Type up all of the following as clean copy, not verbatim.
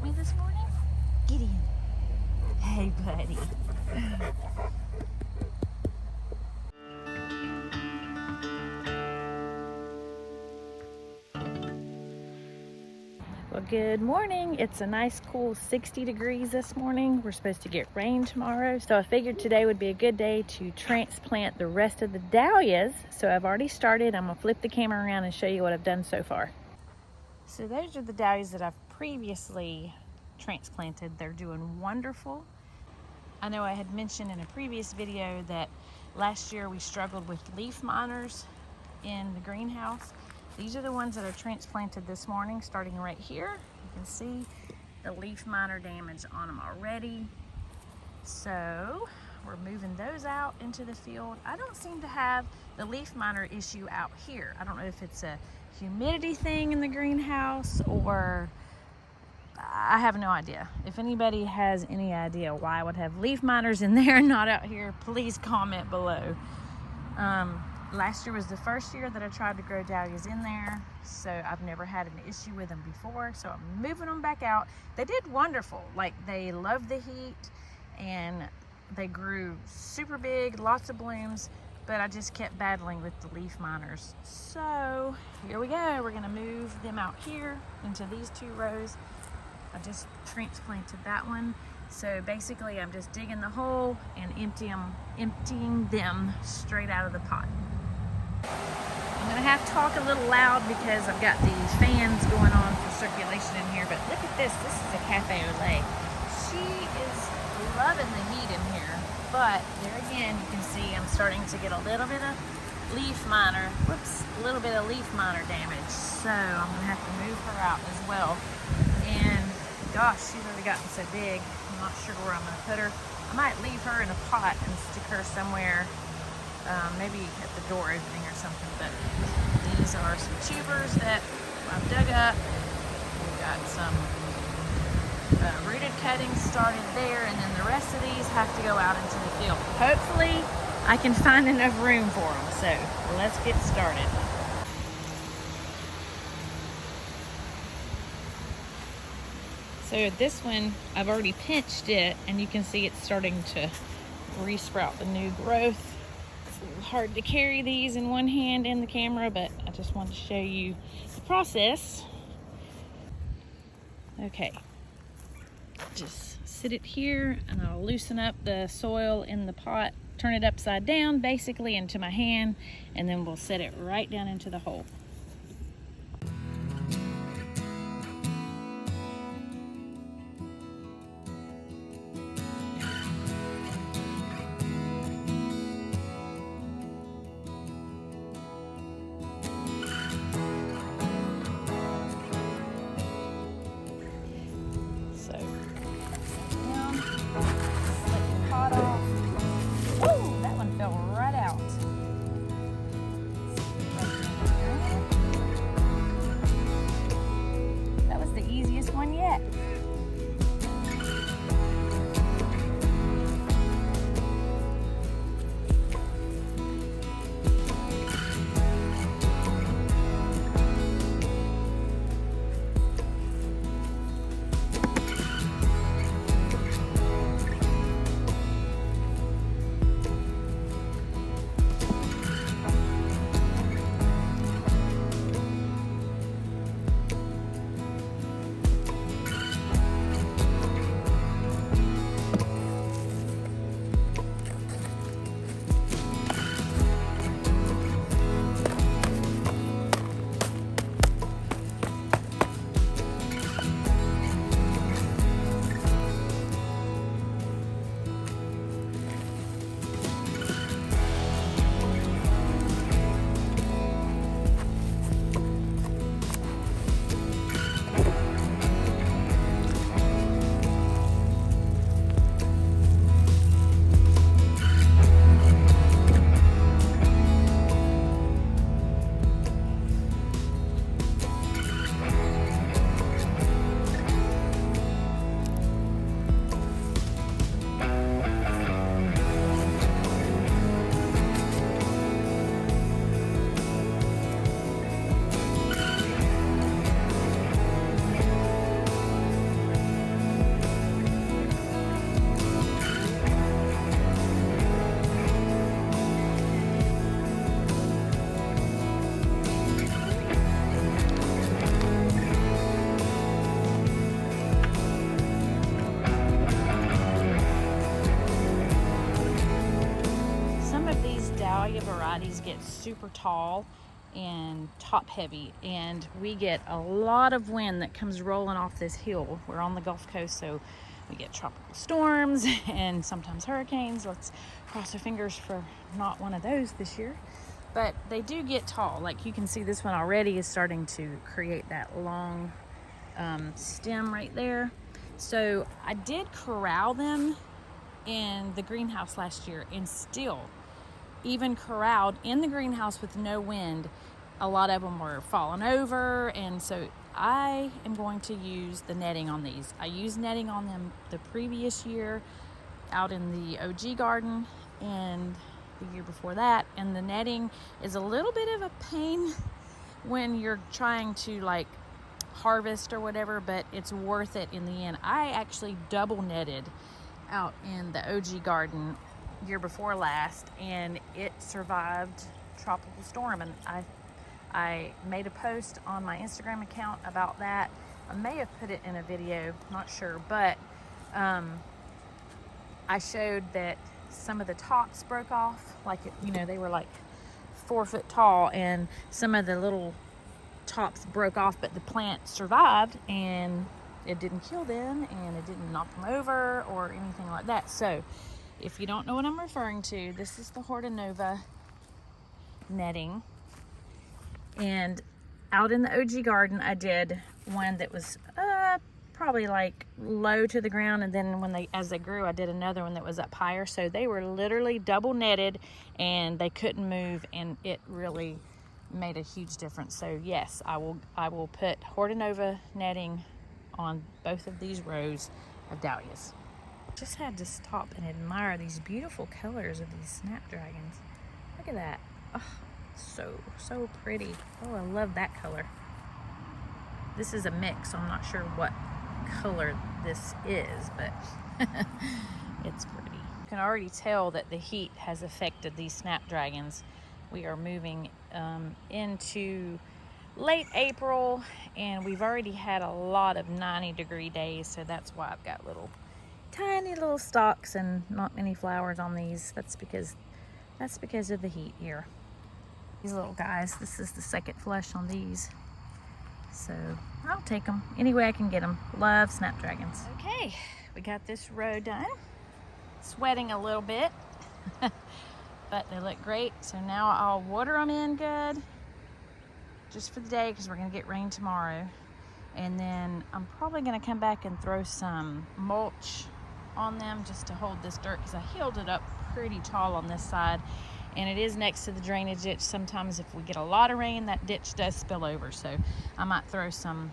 me this morning? Gideon. Hey, buddy. Well, good morning. It's a nice cool 60 degrees this morning. We're supposed to get rain tomorrow, so I figured today would be a good day to transplant the rest of the dahlias. So I've already started. I'm gonna flip the camera around and show you what I've done so far. So those are the dahlias that I've previously transplanted. They're doing wonderful. I know I had mentioned in a previous video that last year we struggled with leaf miners in the greenhouse. These are the ones that are transplanted this morning, starting right here. You can see the leaf miner damage on them already. So we're moving those out into the field. I don't seem to have the leaf miner issue out here. I don't know if it's a humidity thing in the greenhouse or I have no idea. If anybody has any idea why I would have leaf miners in there and not out here, please comment below. Last year was the first year that I tried to grow dahlias in there, so I've never had an issue with them before, so I'm moving them back out. They did wonderful. Like, they loved the heat and they grew super big, lots of blooms, but I just kept battling with the leaf miners. So here we go. We're gonna move them out here into these two rows. I just transplanted that one. So basically I'm just digging the hole and emptying them straight out of the pot. I'm gonna have to talk a little loud because I've got the fans going on for circulation in here, but look at this. This is a cafe au lait. She is loving the heat in here, but there again, you can see I'm starting to get a little bit of leaf miner damage. So I'm gonna have to move her out as well. And gosh, she's already gotten so big. I'm not sure where I'm gonna put her. I might leave her in a pot and stick her somewhere, maybe at the door opening or something. But these are some tubers that I've dug up. We've got some rooted cuttings started there, and then the rest of these have to go out into the field. Hopefully I can find enough room for them. So let's get started. So this one, I've already pinched it, and you can see it's starting to re-sprout the new growth. It's a little hard to carry these in one hand in the camera, but I just wanted to show you the process. Okay, just sit it here, and I'll loosen up the soil in the pot, turn it upside down, basically into my hand, and then we'll set it right down into the hole. One yet. varieties get super tall and top heavy, and we get a lot of wind that comes rolling off this hill. We're on the Gulf Coast, so we get tropical storms and sometimes hurricanes. Let's cross our fingers for not one of those this year. But they do get tall. Like you can see, this one already is starting to create that long stem right there. So I did corral them in the greenhouse last year, and still, even corralled in the greenhouse with no wind, a lot of them were falling over. And so I am going to use the netting on these. I used netting on them the previous year out in the OG garden and the year before that, and the netting is a little bit of a pain when you're trying to like harvest or whatever, but it's worth it in the end. I actually double netted out in the OG garden year before last, and it survived tropical storm. And I made a post on my Instagram account about that. I may have put it in a video, not sure, but I showed that some of the tops broke off, like they were like 4 foot tall, and some of the little tops broke off, but the plant survived, and it didn't kill them, and it didn't knock them over or anything like that. So if you don't know what I'm referring to, this is the Horta Nova netting. And out in the OG garden, I did one that was probably like low to the ground, and then as they grew, I did another one that was up higher. So they were literally double netted, and they couldn't move, and it really made a huge difference. So yes, I will put Horta Nova netting on both of these rows of dahlias. Just had to stop and admire these beautiful colors of these Snapdragons. Look at that. Oh, so pretty. Oh, I love that color. This is a mix, so I'm not sure what color this is, but it's pretty. You can already tell that the heat has affected these Snapdragons. We are moving into late April, and we've already had a lot of 90-degree days, so that's why I've got tiny little stalks and not many flowers on these. That's because of the heat here. These little guys, this is the second flush on these, so I'll take them any way I can get them. Love Snapdragons. Okay, we got this row done. Sweating a little bit, but they look great. So now I'll water them in good, just for the day, because we're gonna get rain tomorrow. And then I'm probably gonna come back and throw some mulch on them just to hold this dirt, because I healed it up pretty tall on this side, and it is next to the drainage ditch. Sometimes if we get a lot of rain, that ditch does spill over, so I might throw some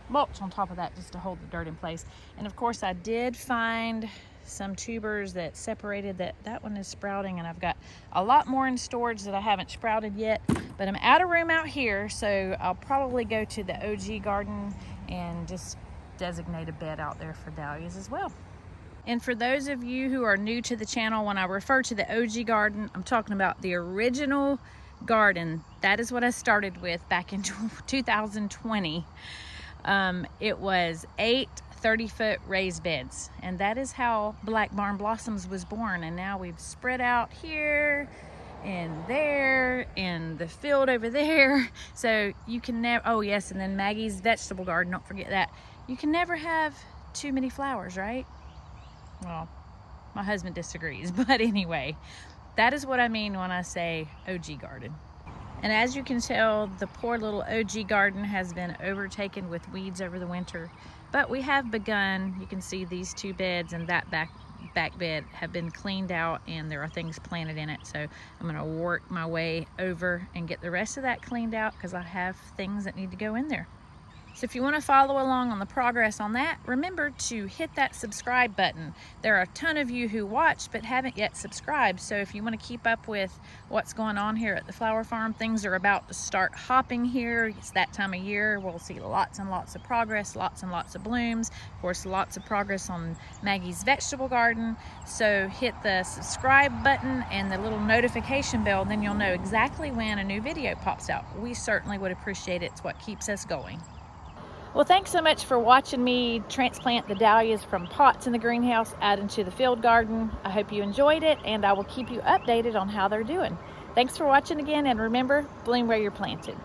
mulch on top of that just to hold the dirt in place. And of course, I did find some tubers that separated. That one is sprouting, and I've got a lot more in storage that I haven't sprouted yet, but I'm out of room out here, so I'll probably go to the OG garden and just designate a bed out there for dahlias as well. And for those of you who are new to the channel, when I refer to the OG garden, I'm talking about the original garden. That is what I started with back in 2020. It was 8 30-foot raised beds, and that is how Black Barn Blossoms was born. And now we've spread out here and there and the field over there, so you can never, oh yes, and then Maggie's vegetable garden, don't forget that. You can never have too many flowers, right? Well, my husband disagrees, but anyway, that is what I mean when I say OG garden. And as you can tell, the poor little OG garden has been overtaken with weeds over the winter, but we have begun. You can see these two beds and that back bed have been cleaned out, and there are things planted in it. So I'm gonna work my way over and get the rest of that cleaned out, because I have things that need to go in there. So if you want to follow along on the progress on that, remember to hit that subscribe button. There are a ton of you who watch but haven't yet subscribed, so if you want to keep up with what's going on here at the flower farm, things are about to start hopping here. It's that time of year. We'll see lots and lots of progress, lots and lots of blooms. Of course, lots of progress on Maggie's vegetable garden. So hit the subscribe button and the little notification bell, then you'll know exactly when a new video pops out. We certainly would appreciate it. It's what keeps us going. Well, thanks so much for watching me transplant the dahlias from pots in the greenhouse out into the field garden. I hope you enjoyed it, and I will keep you updated on how they're doing. Thanks for watching again, and remember, bloom where you're planted.